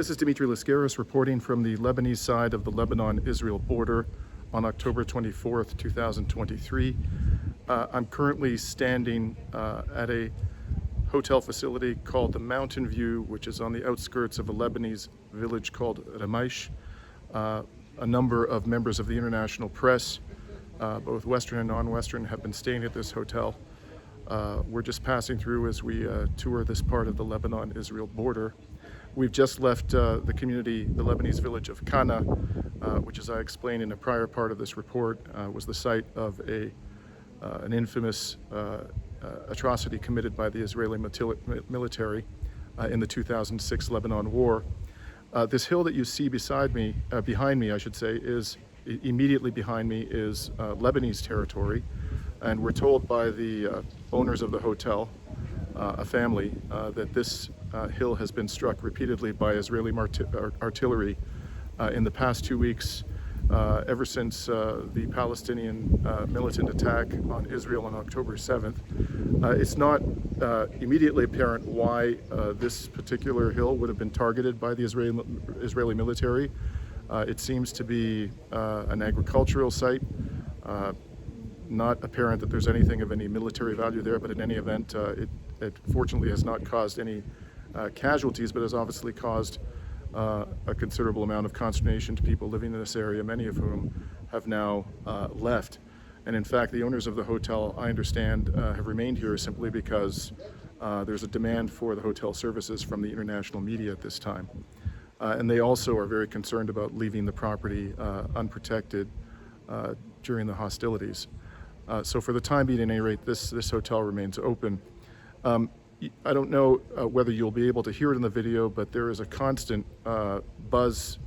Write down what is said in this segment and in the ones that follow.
This is Dimitri Lascaris reporting from the Lebanese side of the Lebanon-Israel border on October 24th, 2023. I'm currently standing at a hotel facility called the Mountain View, which is on the outskirts of a Lebanese village called Rmaich. A number of members of the international press, both Western and non-Western, have been staying at this hotel. We're just passing through as we tour this part of the Lebanon-Israel border. We've just left the community, the Lebanese village of Kana, which, as I explained in a prior part of this report, was the site of an infamous atrocity committed by the Israeli military in the 2006 Lebanon war. This hill that you see behind me, I should say, is immediately behind me is Lebanese territory, and we're told by the owners of the hotel, a family, that this hill has been struck repeatedly by Israeli artillery in the past 2 weeks, ever since the Palestinian militant attack on Israel on October 7th. It's not immediately apparent why this particular hill would have been targeted by the Israeli military. It seems to be an agricultural site. Not apparent that there's anything of any military value there, but in any event, it fortunately has not caused any casualties, but has obviously caused a considerable amount of consternation to people living in this area, many of whom have now left. And in fact, the owners of the hotel, I understand, have remained here simply because there's a demand for the hotel services from the international media at this time. And they also are very concerned about leaving the property unprotected during the hostilities. So for the time being, at any rate, this hotel remains open. I don't know whether you'll be able to hear it in the video, but there is a constant buzz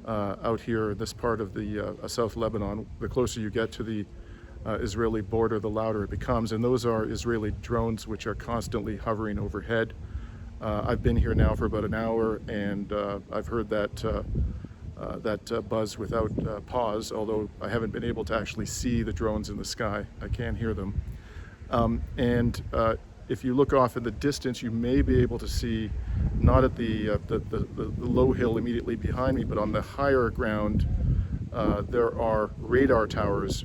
out here in this part of the South Lebanon. The closer you get to the Israeli border, the louder it becomes, and those are Israeli drones which are constantly hovering overhead. I've been here now for about an hour, and I've heard that buzz without pause, although I haven't been able to actually see the drones in the sky. I can hear them. If you look off in the distance, you may be able to see, not at the low hill immediately behind me, but on the higher ground, there are radar towers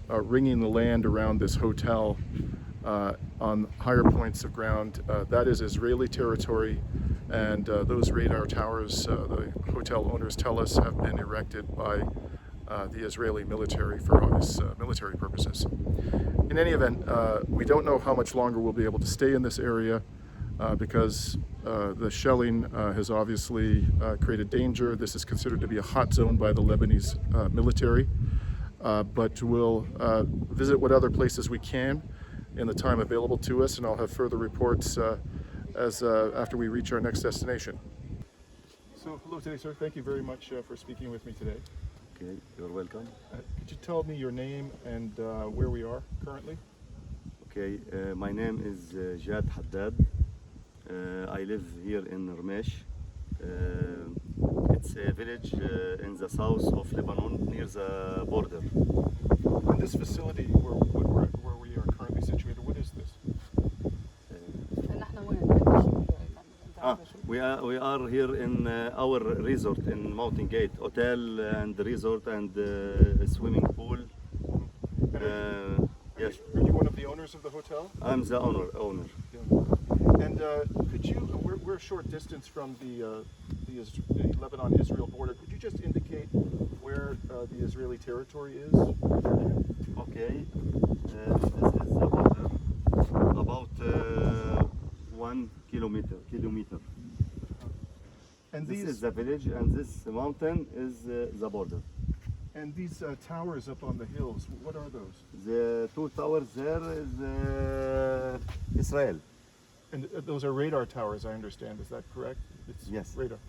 ringing the land around this hotel on higher points of ground. That is Israeli territory, and those radar towers, the hotel owners tell us, have been erected by the Israeli military for obvious military purposes. In any event, we don't know how much longer we'll be able to stay in this area because the shelling has obviously created danger. This is considered to be a hot zone by the Lebanese military, but we'll visit what other places we can in the time available to us, and I'll have further reports after we reach our next destination. So hello today, sir. Thank you very much for speaking with me today. Okay, you're welcome. Could you tell me your name and where we are currently? Okay, my name is Jad Haddad. I live here in Rmaich. It's a village in the south of Lebanon, near the border. And this facility where we are currently situated, what is this? We are here in our resort in Mountain Gate, hotel and resort and swimming pool. Yes. Are you one of the owners of the hotel? I'm the owner. Yeah. And could you? We're a short distance from the Lebanon-Israel border. Could you just indicate where the Israeli territory is? Okay. This is the border, about 1 kilometer. And this is the village, and this mountain is the border. And these towers up on the hills, what are those? The two towers there is Israel. And those are radar towers, I understand. Is that correct? It's yes. Radar.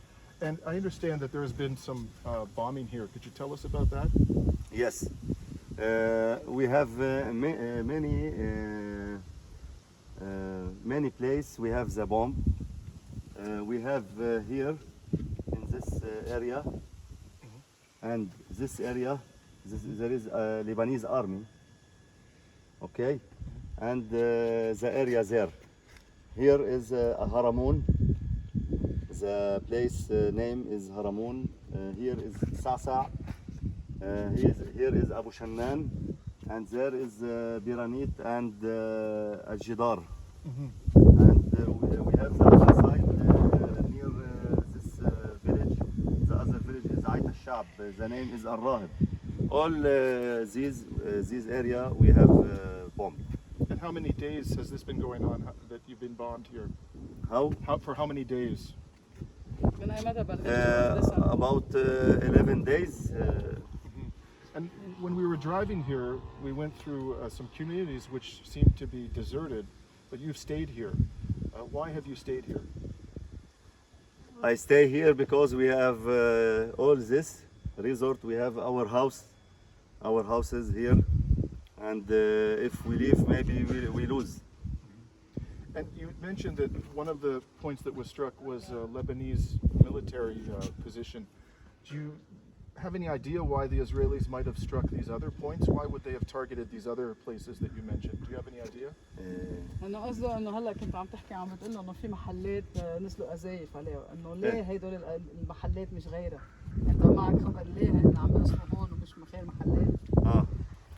And I understand that there has been some bombing here. Could you tell us about that? Yes. We have many places. We have the bomb. We have here in this area, and this area, there is a Lebanese army. Okay, and the area there. Here is a Haramoon. The place name is Haramoun. Here is Sa'sa. Here is Abu Shannan, and there is Biranit and Al-Jidar. And we have the other side near this village. The other village is Ait al-Shab. The name is Al-Rahib. All these area we have bombed. And how many days has this been going on that you've been bombed here? For how many days? About 11 days. And when we were driving here, we went through some communities which seemed to be deserted, but you've stayed here. Why have you stayed here? I stay here because we have all this resort. We have our houses here, and if we leave, maybe we lose. And you mentioned that one of the points that was struck was a Lebanese military position. Do you have any idea why the Israelis might have struck these other points? Why would they have targeted these other places that you mentioned? Do you have any idea? انه قصده انه هلا كنت عم تحكي عم بتقول له انه في محلات نزلوا قذايف عليها، انه ليه هدول المحلات مش غيرها؟ انت معك خبر ليه هن عم يوصلوا هون ومش مخير محلات؟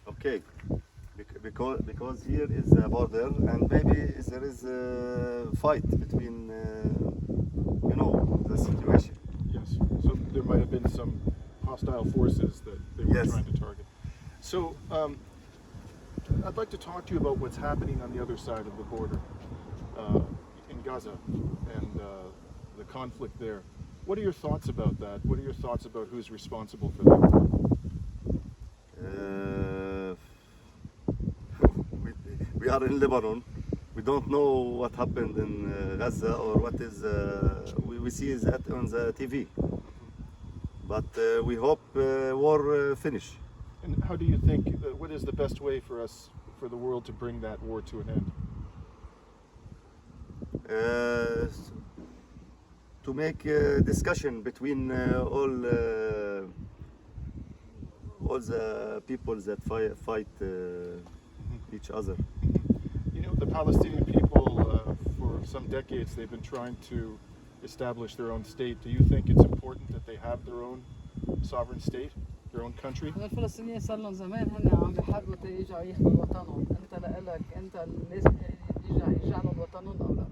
Okay. Because here is a border, and maybe there is a fight between the situation. Yes. So there might have been some hostile forces that they were trying to target. So I'd like to talk to you about what's happening on the other side of the border in Gaza and the conflict there. What are your thoughts about that? What are your thoughts about who's responsible for that? We are in Lebanon. We don't know what happened in Gaza or what is. We see that on the TV. But we hope war finish. And how do you think, what is the best way for us, for the world to bring that war to an end? To make a discussion between all the people that fight each other. You know, the Palestinian people, for some decades, they've been trying to establish their own state. Do you think it's important that they have their own sovereign state, their own country? الفلسطينيين صار لهم زمان هن عم بيحاربوا تيرجعوا ياخذوا وطنهم، انت لك انت لازم يرجع لهم وطنهم او لا؟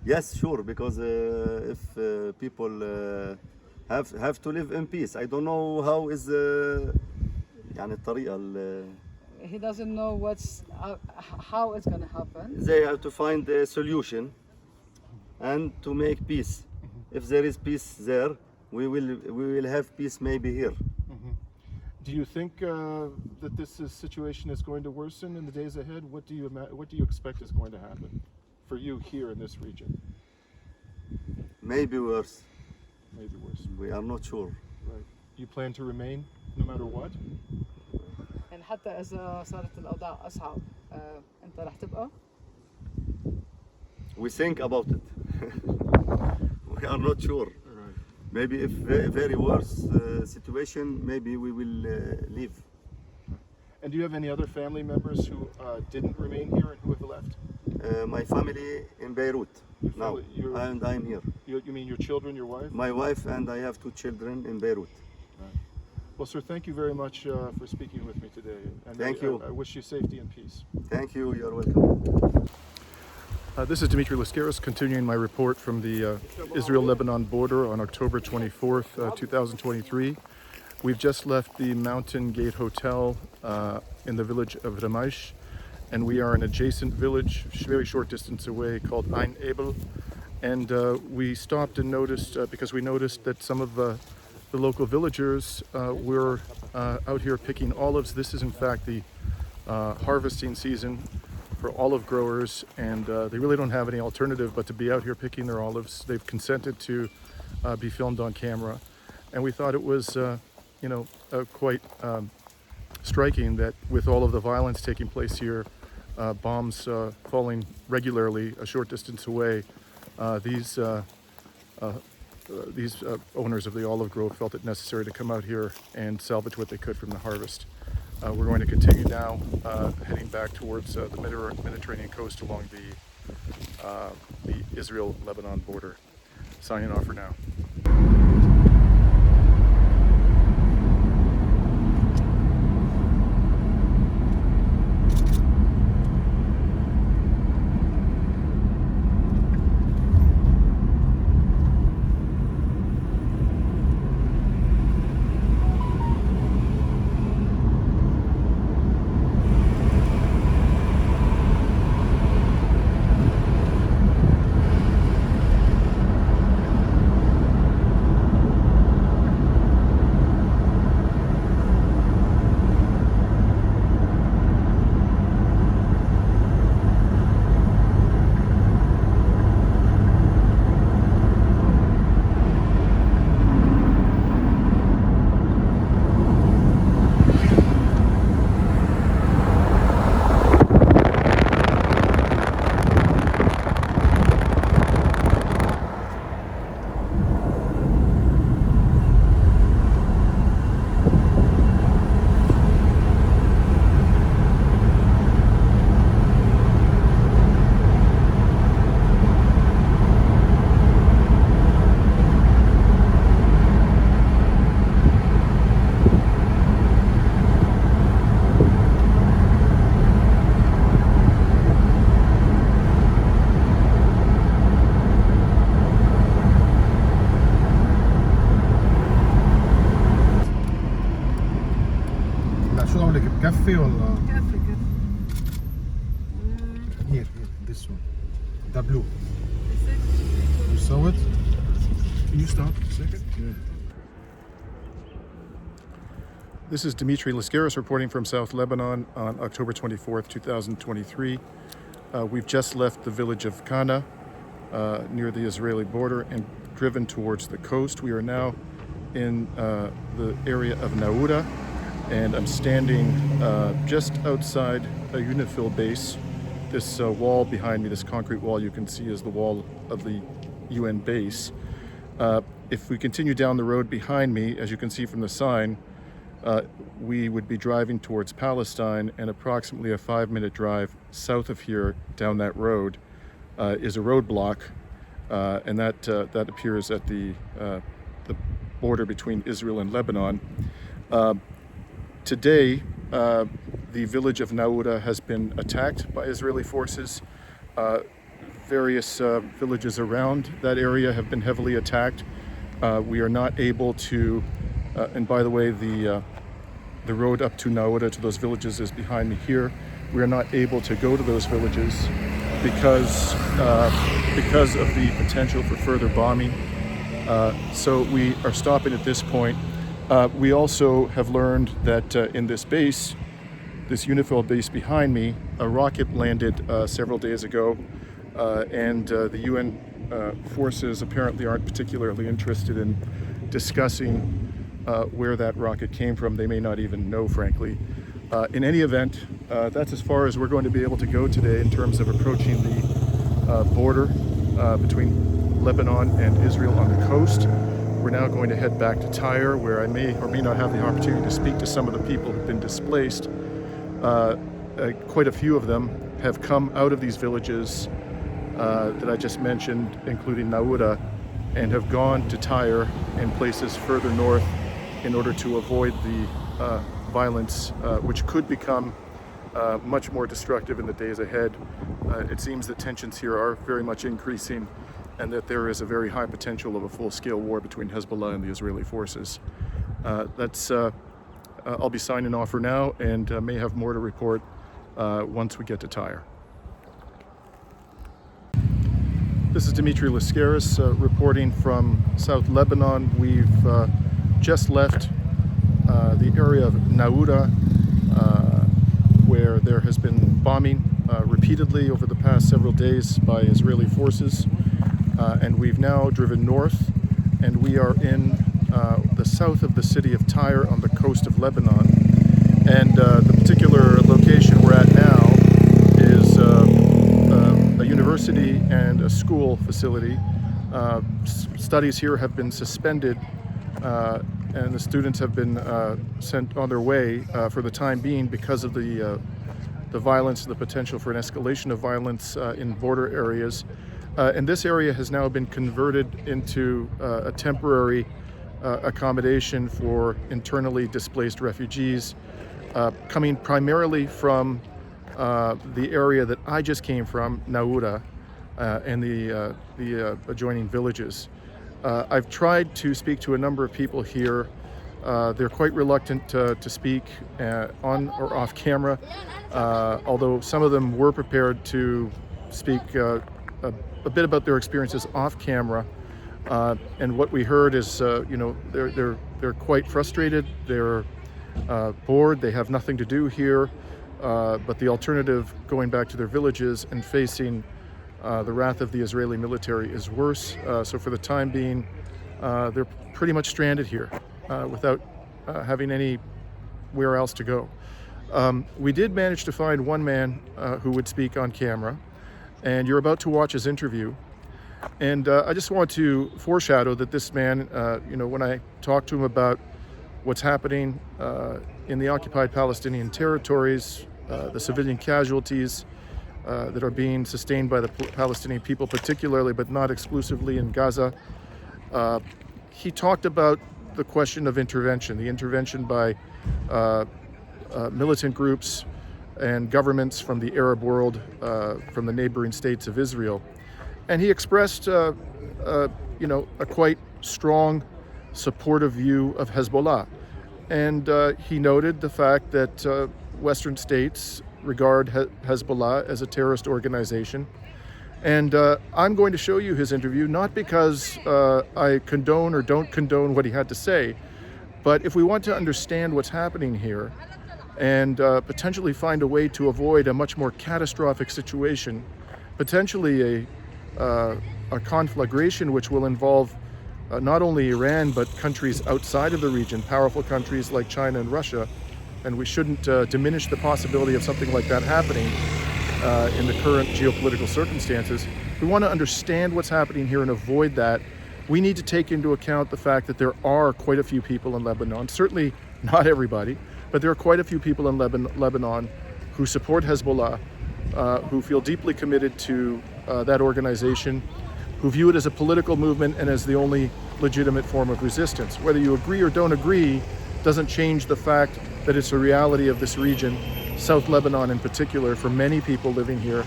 Yes, sure. Because if people have to live in peace, I don't know how is يعني الطريقة. He doesn't know how it's going to happen. They have to find a solution and to make peace. If there is peace there, we will have peace maybe here. Do you think that this situation is going to worsen in the days ahead? What do you expect is going to happen for you here in this region? Maybe worse. Maybe worse. We are not sure. Right. You plan to remain no matter what? يعني حتى إذا صارت الأوضاع أصعب أنت رح تبقى؟ We think about it. We are not sure. Right. Maybe if very worse situation, maybe we will leave. And do you have any other family members who didn't remain here and who have left? My family in Beirut now, and I'm here. You mean your children, your wife? My wife and I have 2 children in Beirut. Right. Well, sir, thank you very much for speaking with me today. And thank you. I wish you safety and peace. Thank you. You're welcome. This is Dimitri Lascaris continuing my report from the Israel-Lebanon border on October 24th, 2023. We've just left the Mountain Gate Hotel in the village of Rmaich, and we are in an adjacent village, very short distance away, called Ein Ebel. And we stopped and noticed, because we noticed that some of the local villagers were out here picking olives. This is in fact the harvesting season for olive growers, and they really don't have any alternative but to be out here picking their olives. They've consented to be filmed on camera, and we thought it was quite striking that with all of the violence taking place here, bombs falling regularly a short distance away, these owners of the olive grove felt it necessary to come out here and salvage what they could from the harvest. We're going to continue now heading back towards the Mediterranean coast along the the Israel-Lebanon border. Signing off for now. كفي ولا؟ كافي كافي. Here, this one. The blue. You saw it? Can you stop a second? Yeah. This is Dimitri Lascaris reporting from South Lebanon on October 24th, 2023. We've just left the village of Kana near the Israeli border and driven towards the coast. We are now in the area of Naqoura, and I'm standing just outside a UNIFIL base. This wall behind me, this concrete wall you can see, is the wall of the UN base. If we continue down the road behind me, as you can see from the sign, we would be driving towards Palestine, and approximately a 5-minute drive south of here down that road is a roadblock, and that appears at the border between Israel and Lebanon. Today, the village of Naqoura has been attacked by Israeli forces. Various villages around that area have been heavily attacked. We are not able to, and by the way, the road up to Naqoura, to those villages, is behind me here. We are not able to go to those villages because of the potential for further bombing. So we are stopping at this point. We also have learned that in this base, this UNIFIL base behind me, a rocket landed several days ago, and the UN forces apparently aren't particularly interested in discussing where that rocket came from. They may not even know, frankly. In any event, that's as far as we're going to be able to go today in terms of approaching the border between Lebanon and Israel on the coast. We're now going to head back to Tyre, where I may or may not have the opportunity to speak to some of the people who've been displaced. Quite a few of them have come out of these villages that I just mentioned, including Naqoura, and have gone to Tyre and places further north in order to avoid the violence, which could become much more destructive in the days ahead. It seems that tensions here are very much increasing, and that there is a very high potential of a full-scale war between Hezbollah and the Israeli forces. I'll be signing off for now, and may have more to report once we get to Tyre. This is Dimitri Lascaris reporting from South Lebanon. We've just left the area of Naqoura, where there has been bombing repeatedly over the past several days by Israeli forces. And we've now driven north, and we are in the south of the city of Tyre on the coast of Lebanon. And the particular location we're at now is a university and a school facility. Studies here have been suspended, and the students have been sent on their way for the time being because of the the violence, the potential for an escalation of violence in border areas. And this area has now been converted into a temporary accommodation for internally displaced refugees coming primarily from the area that I just came from, Naqoura, and the adjoining villages. I've tried to speak to a number of people here. They're quite reluctant to speak on or off camera, although some of them were prepared to speak a bit about their experiences off camera. And what we heard is, they're quite frustrated. They're bored. They have nothing to do here. But the alternative, going back to their villages and facing the wrath of the Israeli military, is worse. So for the time being, they're pretty much stranded here without having anywhere else to go. We did manage to find one man who would speak on camera, and you're about to watch his interview. And I just want to foreshadow that this man, when I talked to him about what's happening in the occupied Palestinian territories, the civilian casualties that are being sustained by the Palestinian people particularly, but not exclusively in Gaza, he talked about the question of intervention, the intervention by militant groups and governments from the Arab world, from the neighboring states of Israel. And he expressed, a quite strong, supportive view of Hezbollah. And he noted the fact that Western states regard Hezbollah as a terrorist organization. And I'm going to show you his interview, not because I condone or don't condone what he had to say, but if we want to understand what's happening here and potentially find a way to avoid a much more catastrophic situation, potentially a conflagration which will involve not only Iran, but countries outside of the region, powerful countries like China and Russia. And we shouldn't diminish the possibility of something like that happening in the current geopolitical circumstances. We want to understand what's happening here and avoid that. We need to take into account the fact that there are quite a few people in Lebanon, certainly not everybody, but there are quite a few people in Lebanon who support Hezbollah, who feel deeply committed to that organization, who view it as a political movement and as the only legitimate form of resistance. Whether you agree or don't agree doesn't change the fact that it's a reality of this region, South Lebanon in particular, for many people living here.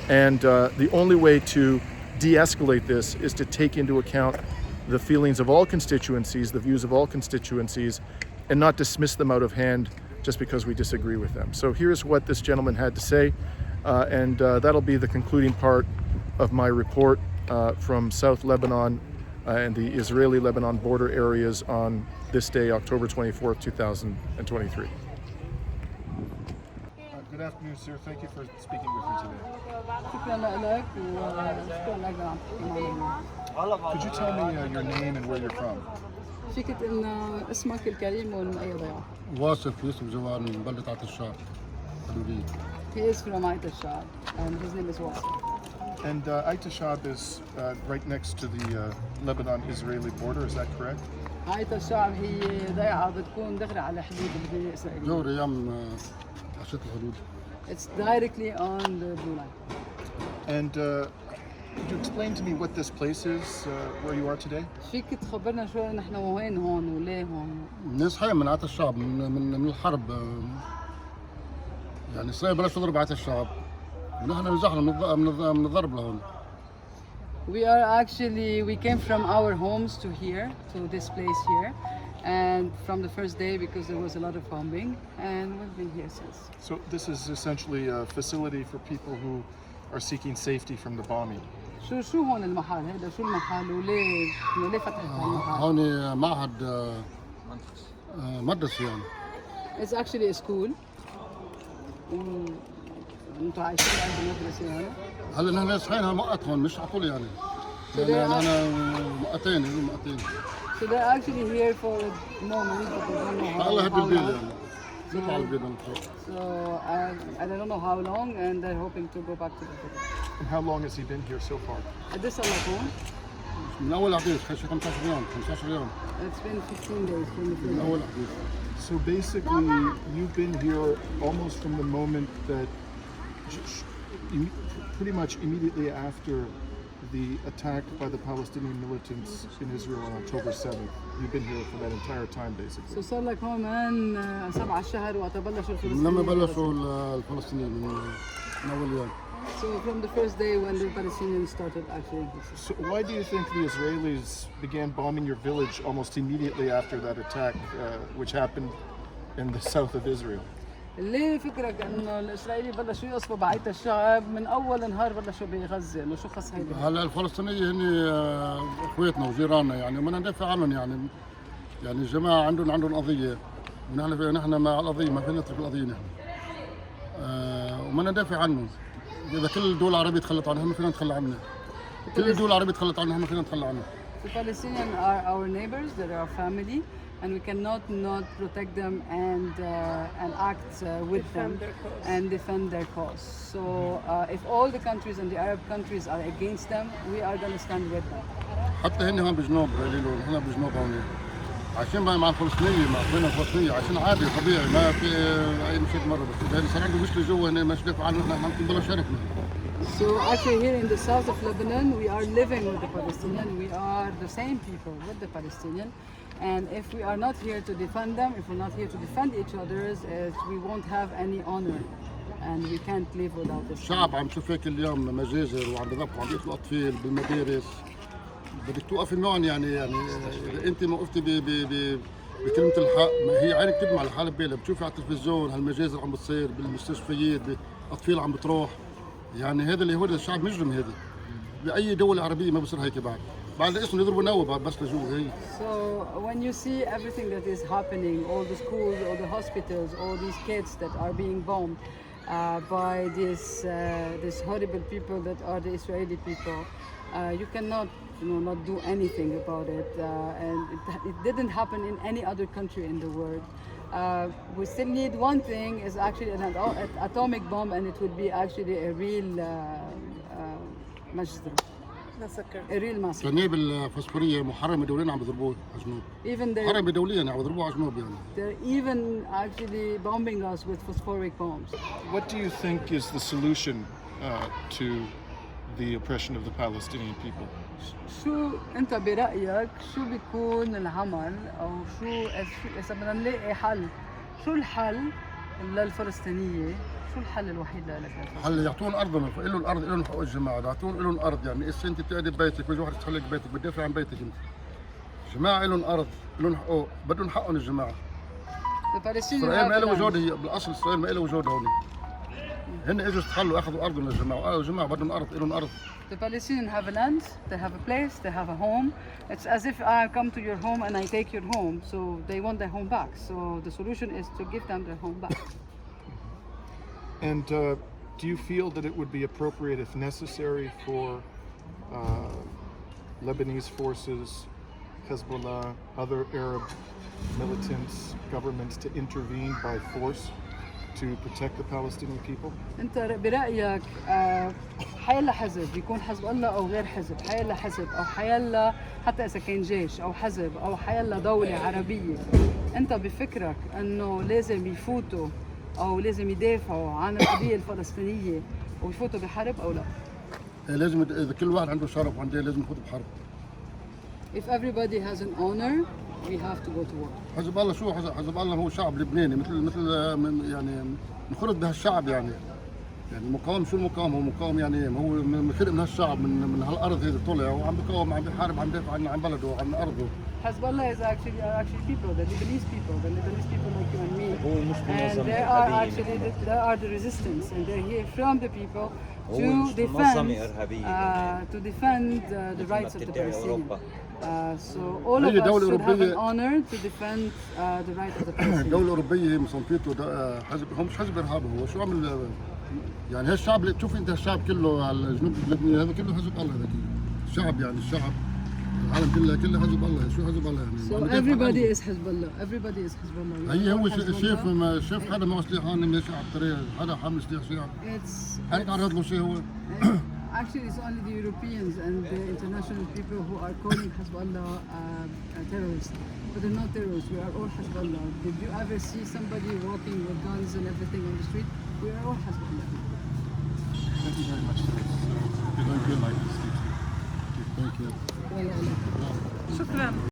And the only way to de-escalate this is to take into account the feelings of all constituencies, the views of all constituencies, and not dismiss them out of hand just because we disagree with them. So here's what this gentleman had to say, and that'll be the concluding part of my report from South Lebanon and the Israeli-Lebanon border areas on this day, October 24th, 2023. Good afternoon, sir. Thank you for speaking with me today. شكرا لك وشكرا لك عم تحكي معنا. Could you tell me your name and where you're from? فيك تقول لنا اسمك الكريم ومن أي ضيعة؟ واصف يوسف جوار من بلدة عطا الشعب حدودية. He is from Rmaich الشعب and his name is Wasif. And Ait Shab is right next to the Lebanon-Israeli border, is that correct? Rmaich الشعب هي ضيعة بتكون دغري على حدود اللبنانية الإسرائيلية. دوري أيام عشرة الحدود. It's directly on the blue line. And could you explain to me what this place is, where you are today? فيك تخبرنا شوي نحن وين هون وليه هون؟ الناس حي من عطا الشعب من الحرب يعني إسرائيل بلاش تضرب عطا الشعب ونحن نزحنا من الضرب لهون. We came from our homes to here, to this place here, and from the first day because there was a lot of bombing, and we've been here since. So this is essentially a facility for people who are seeking safety from the bombing. شو هون المحل؟ هذا شو المحل وليه فتحت هالمحل؟ هون معهد مدرسة يعني. It's actually a school. انتوا عايشين عند المدرسة هون؟ هلا نحن ناس حينا مؤقت هون مش على طول يعني. أنا مؤقتين مؤقتين. So they're actually here for a moment, but they don't know how الله يهدي البيت long. يعني. بيطلع البيت من فوق. So I don't know how long, and they're hoping to go back to the village. And how long has he been here so far? قديش صار لك هون؟ من أول حديث 15 يوم 15 يوم. It's been 15 days from the من village. أول حديث. So basically, you've been here almost from the moment that pretty much immediately after the attack by the Palestinian militants in Israel on October 7th. You've been here for that entire time, basically. So صار لك هون من 7 الشهر وقت بلشوا الفلسطينيين. لما بلشوا الفلسطينيين من أول يوم. So from the first day when the Palestinians started actually. So why do you think the Israelis began bombing your village almost immediately after that attack, which happened in the south of Israel? ليه فكرك انه الاسرائيلي بلشوا يقصفوا بقية الشعب من اول نهار بلشوا بغزة؟ انه شو خص هيدا؟ هلا الفلسطينيين هن اخواتنا وجيراننا يعني وما ندافع عنهم يعني الجماعة عندهم قضية ونحن مع القضية ما فينا نترك القضية نحن. وما ندافع عنهم. إذا كل الدول العربية تخلت عنهم ما فينا نتخلى عنهم. كل الدول العربية تخلت عنهم ما فينا نتخلى عنهم. The Palestinians are our neighbors, they're our family, and we cannot not protect them and act with them and defend their cause. So if all the countries and the Arab countries are against them, we are going to stand with them. حتى هن هون بجنوب قالوا نحن بجنوب هون عشان مع الفلسطينيين بين الفلسطينيين عشان عادي طبيعي ما في اي مشكله مره بس اذا صار عنده مشكله جوا هنا مش دافع عنه نحن ممكن بلا شاركنا. So actually here in the south of Lebanon, we are living with the Palestinian. We are the same people with the Palestinian. And if we are not here to defend them, if we're not here to defend each other, we won't have any honor. And we can't live without this. الشعب عم تشوف هيك اليوم مجازر وعم بذبحوا عم يقتلوا اطفال بالمدارس. بدك توقفي معهم يعني اذا انت ما وقفتي بكلمه الحق ما هي عينك تدمع على حالك بالها بتشوفي على التلفزيون هالمجازر عم بتصير بالمستشفيات اطفال عم بتروح يعني هذا اللي هو الشعب مجرم هذا باي دوله عربيه ما بصير هيك بعد اسمه يضربوا نوى بس لجوا هي. So when you see everything that is happening, all the schools, all the hospitals, all these kids that are being bombed by these horrible people that are the Israeli people, you cannot not do anything about it, and it didn't happen in any other country in the world. We still need one thing is actually an atomic bomb, and it would be actually a real a real massacre. القنابل الفسفوريه محرمه دوليا عم بيضربوها على الجنوب. Even محرمه دوليا عم بيضربوها على الجنوب يعني. they're even actually bombing us with phosphoric bombs. What do you think is the solution to the oppression of the Palestinian people? شو انت برأيك شو بيكون العمل او شو اذا بدنا نلاقي حل شو الحل للفلسطينية؟ شو الحل الوحيد لك؟ حل يعطون ارضهم لهم الارض لهم حقوق الجماعه يعطون لهم ارض يعني اذا انت بتقعد ببيتك بيجي واحد يستحلك بيتك بتدافع عن بيتك انت. الجماعه لهم ارض لهم حقوق بدهم حقهم الجماعه. اسرائيل ما لها وجود هي بالاصل اسرائيل ما لها وجود هون. هن اجوا استحلوا اخذوا ارضهم للجماعه الجماعه بدهم ارض لهم ارض. The Palestinians have a land, they have a place, they have a home. It's as if I come to your home and I take your home, so they want their home back. So the solution is to give them their home back. And do you feel that it would be appropriate, if necessary, for Lebanese forces, Hezbollah, other Arab militants, governments to intervene by force to protect the Palestinian people? انت برأيك حيلا حزب يكون حزب الله او غير حزب، حيلا حزب او حيلا حتى اذا كان جيش او حزب او حيلا دولة عربية، انت بفكرك انه لازم يفوتوا او لازم يدافعوا عن القضية الفلسطينية ويفوتوا بحرب او لا؟ لازم اذا كل واحد عنده شرف وعنده لازم يفوت بحرب. If everybody has an honor, we have to go to war. حزب الله شو حزب الله هو شعب لبناني مثل يعني انخرط بهالشعب يعني المقاوم شو المقاوم هو مقاوم يعني هو خلق من هالشعب من هالارض هذه طلع وعم بقاوم عم بيحارب عم بيدافع عن بلده وعن ارضه. Hezbollah is actually people, the Lebanese people like you and me. And there are the resistance, and they're here from the people to defend the rights of the Palestinians. So all of us should have an honor to defend the rights of the Palestinians. الدولة الأوروبية مصنفيته حزب هو مش حزب إرهابي هو شو عمل يعني هالشعب اللي تشوف أنت هالشعب كله الجنوب اللبناني هذا كله حزب الله هذا كله الشعب يعني الشعب العالم كله حزب الله شو حزب الله يعني. So everybody is Hezbollah. Everybody is Hezbollah. هي هو شاف حدا معه سلاح هون ماشي على الطريق حدا حامل سلاح شيعي. هل تعرض له شيء هو؟ Actually, it's only the Europeans and the international people who are calling Hezbollah terrorists. But they're not terrorists. We are all Hezbollah. Did you ever see somebody walking with guns and everything on the street? We are all Hezbollah. Thank you very much. You're doing good, Mike. Thank you. شكرا